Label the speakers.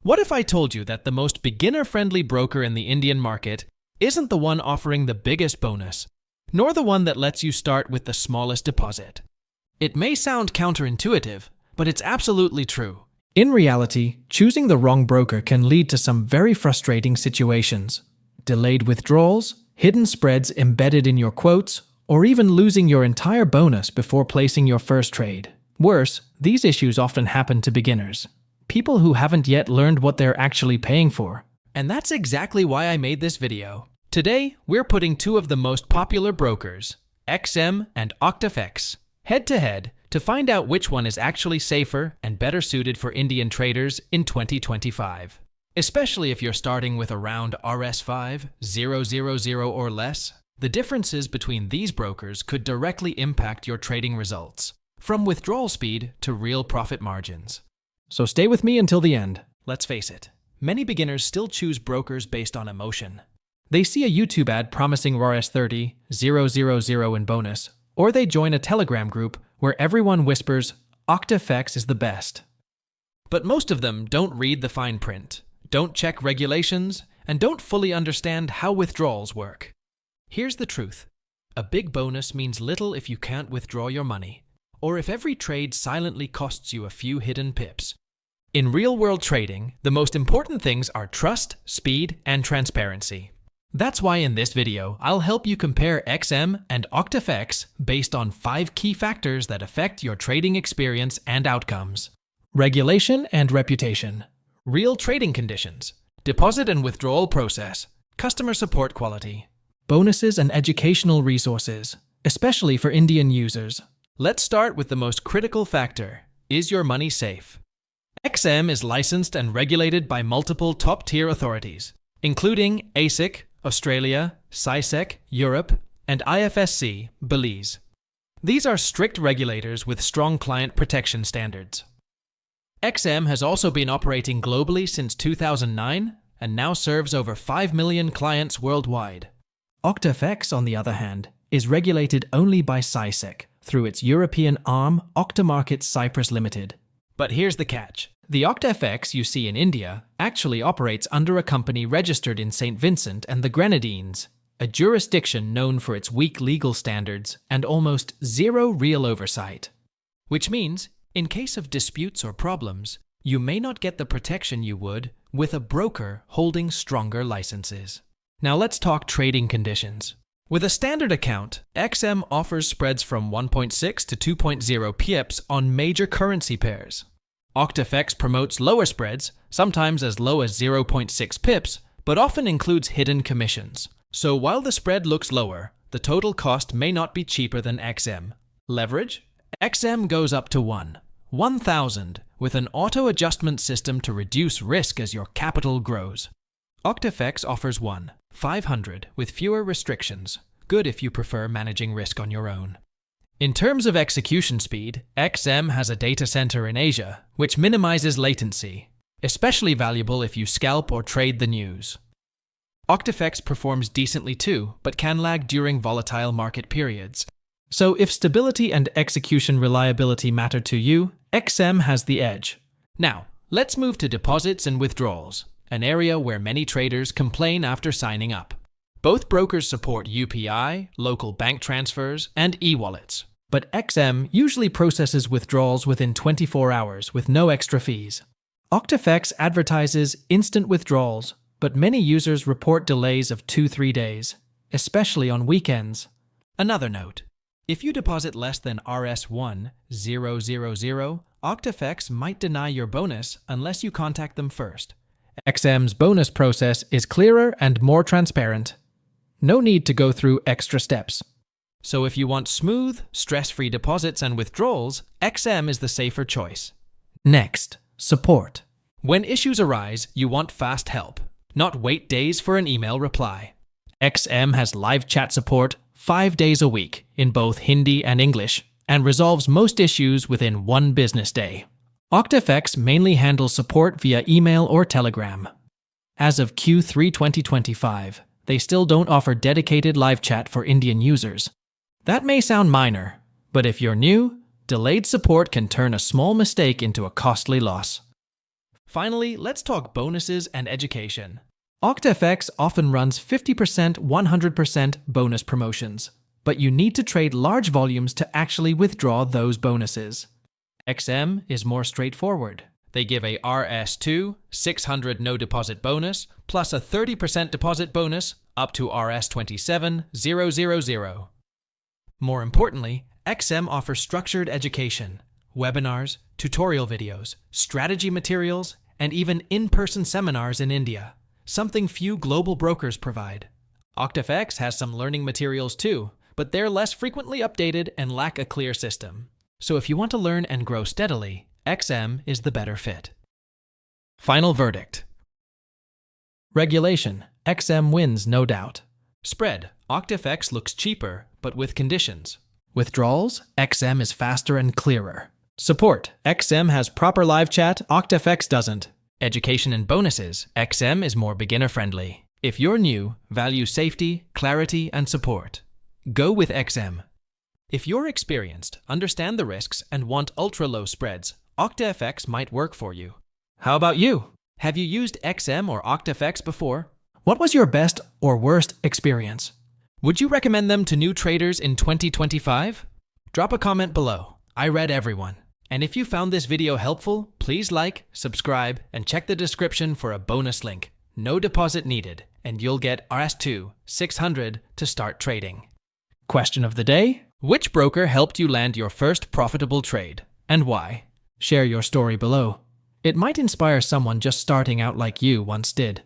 Speaker 1: What if I told you that the most beginner-friendly broker in the Indian market isn't the one offering the biggest bonus, nor the one that lets you start with the smallest deposit? It may sound counterintuitive, but it's absolutely true. In reality, choosing the wrong broker can lead to some very frustrating situations. Delayed withdrawals, hidden spreads embedded in your quotes, or even losing your entire bonus before placing your first trade. Worse, these issues often happen to beginners. People who haven't yet learned what they're actually paying for. And that's exactly why I made this video. Today, we're putting two of the most popular brokers, XM and OctaFX, head-to-head to find out which one is actually safer and better suited for Indian traders in 2025. Especially if you're starting with around RS5000 or less, the differences between these brokers could directly impact your trading results, from withdrawal speed to real profit margins. So stay with me until the end. Let's face it, many beginners still choose brokers based on emotion. They see a YouTube ad promising RS30,000 in bonus, or they join a Telegram group where everyone whispers, OctaFX is the best. But most of them don't read the fine print, don't check regulations, and don't fully understand how withdrawals work. Here's the truth. A big bonus means little if you can't withdraw your money, or if every trade silently costs you a few hidden pips. In real-world trading, the most important things are trust, speed, and transparency. That's why in this video, I'll help you compare XM and OctaFX based on 5 key factors that affect your trading experience and outcomes. Regulation and reputation. Real trading conditions. Deposit and withdrawal process. Customer support quality. Bonuses and educational resources, especially for Indian users. Let's start with the most critical factor. Is your money safe? XM is licensed and regulated by multiple top-tier authorities, including ASIC, Australia, SISEC, Europe, and IFSC, Belize. These are strict regulators with strong client protection standards. XM has also been operating globally since 2009 and now serves over 5 million clients worldwide. OctaFX, on the other hand, is regulated only by SISEC through its European arm, Octamarkets Cyprus Limited. But here's the catch. The OctaFX you see in India actually operates under a company registered in St. Vincent and the Grenadines, a jurisdiction known for its weak legal standards and almost zero real oversight. Which means, in case of disputes or problems, you may not get the protection you would with a broker holding stronger licenses. Now let's talk trading conditions. With a standard account, XM offers spreads from 1.6 to 2.0 pips on major currency pairs. OctaFX promotes lower spreads, sometimes as low as 0.6 pips, but often includes hidden commissions. So while the spread looks lower, the total cost may not be cheaper than XM. Leverage? XM goes up to 1,000, with an auto-adjustment system to reduce risk as your capital grows. OctaFX offers 500 with fewer restrictions, good if you prefer managing risk on your own. In terms of execution speed, XM has a data center in Asia, which minimizes latency, especially valuable if you scalp or trade the news. OctaFX performs decently too, but can lag during volatile market periods. So if stability and execution reliability matter to you, XM has the edge. Now, let's move to deposits and withdrawals, an area where many traders complain after signing up. Both brokers support UPI, local bank transfers, and e-wallets. But XM usually processes withdrawals within 24 hours with no extra fees. OctaFX advertises instant withdrawals, but many users report delays of 2-3 days, especially on weekends. Another note, if you deposit less than RS1000, OctaFX might deny your bonus unless you contact them first. XM's bonus process is clearer and more transparent. No need to go through extra steps. So if you want smooth, stress-free deposits and withdrawals, XM is the safer choice. Next, support. When issues arise, you want fast help, not wait days for an email reply. XM has live chat support 5 days a week in both Hindi and English and resolves most issues within 1 business day. OctaFX mainly handles support via email or Telegram. As of Q3 2025, they still don't offer dedicated live chat for Indian users. That may sound minor, but if you're new, delayed support can turn a small mistake into a costly loss. Finally, let's talk bonuses and education. OctaFX often runs 50%, 100% bonus promotions, but you need to trade large volumes to actually withdraw those bonuses. XM is more straightforward. They give a RS2 600 no deposit bonus plus a 30% deposit bonus up to RS27000. More importantly, XM offers structured education, webinars, tutorial videos, strategy materials, and even in-person seminars in India, something few global brokers provide. OctaFX has some learning materials too, but they're less frequently updated and lack a clear system. So if you want to learn and grow steadily, XM is the better fit. Final verdict. Regulation. XM wins, no doubt. Spread. OctaFX looks cheaper, but with conditions. Withdrawals. XM is faster and clearer. Support. XM has proper live chat, OctaFX doesn't. Education and bonuses. XM is more beginner-friendly. If you're new, value safety, clarity, and support. Go with XM. If you're experienced, understand the risks, and want ultra-low spreads, OctaFX might work for you. How about you? Have you used XM or OctaFX before? What was your best or worst experience? Would you recommend them to new traders in 2025? Drop a comment below. I read everyone. And if you found this video helpful, please like, subscribe, and check the description for a bonus link. No deposit needed, and you'll get RS2 600 to start trading. Question of the day: which broker helped you land your first profitable trade, and why? Share your story below. It might inspire someone just starting out like you once did.